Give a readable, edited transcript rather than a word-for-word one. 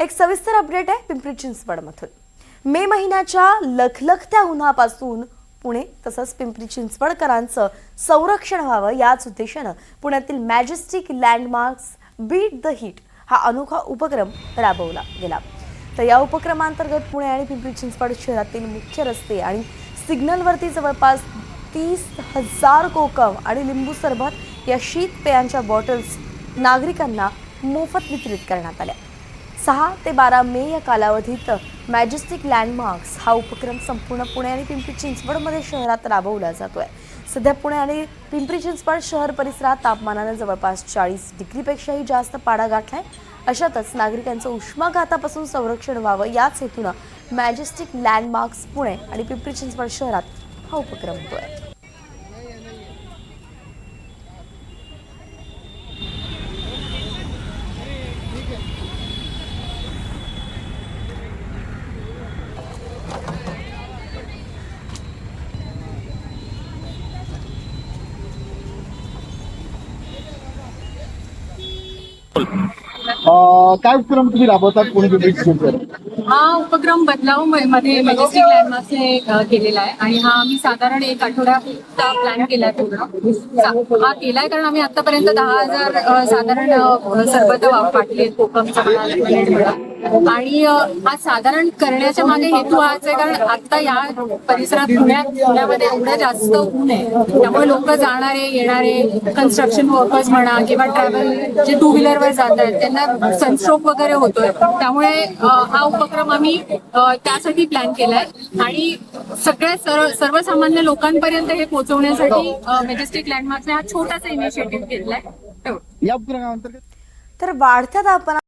एक सविस्तर अपडेट आहे पिंपरी चिंचवडमधून। मे महिन्याच्या लखलखत्या उन्हापासून पुणे तसंच पिंपरी चिंचवडकरांचं संरक्षण व्हावं याच उद्देशानं पुण्यातील majestic landmarks beat the heat हा अनोखा उपक्रम राबवला गेला। तर या उपक्रमांतर्गत पुणे आणि पिंपरी चिंचवड शहरातील मुख्य रस्ते आणि सिग्नलवरती जवळपास 30,000 कोकम आणि लिंबू सरबत या शीत पेयांच्या बॉटल्स नागरिकांना मोफत वितरित करण्यात आल्या। 6 ते 12 मे या कालावधीत मॅजेस्टिक लँडमार्क्स हा उपक्रम संपूर्ण पुणे आणि पिंपरी चिंचवडमध्ये शहरात राबवला जातोय। सध्या पुणे आणि पिंपरी चिंचवड शहर परिसरात तापमानाने जवळपास 40 डिग्रीपेक्षाही जास्त पारा गाठलाय। अशातच नागरिकांचं उष्माघातापासून संरक्षण व्हावं याच हेतूनं मॅजेस्टिक लँडमार्क्स पुणे आणि पिंपरी चिंचवड शहरात हा उपक्रम होतोय। काय उपक्रम तुम्ही राबवतात पुणे पिंपरी चिंचवड? हा उपक्रम बदलाव मध्ये मॅजेस्टिक लँडमार्क्सने केलेला आहे आणि हा आम्ही साधारण 1 आठवड्याचा प्लॅन केलाय पूर्ण। हा केलाय कारण आम्ही आतापर्यंत 10,000 साधारण सरबत वाटले कोकमचा आणि हा साधारण करण्याच्या मागे हेतू हाच आहे कारण आता या परिसरात पुण्यामध्ये एवढं जास्त ऊन आहे त्यामुळे लोक जाणारे येणारे कन्स्ट्रक्शन वर्कर्स म्हणा किंवा ट्रॅव्हल जे 2 व्हीलरवर जात आहेत त्यांना सनस्ट्रोक वगैरे होतोय। त्यामुळे हा उपक्रम आम्ही त्यासाठी प्लॅन केलाय आणि सगळ्या सर्वसामान्य लोकांपर्यंत हे पोहोचवण्यासाठी मॅजेस्टिक लँडमार्क्सने हा छोटासा इनिशिएटिव्ह घेतलाय। या उपक्रमाअंतर्गत तर वाढत्या तापमानात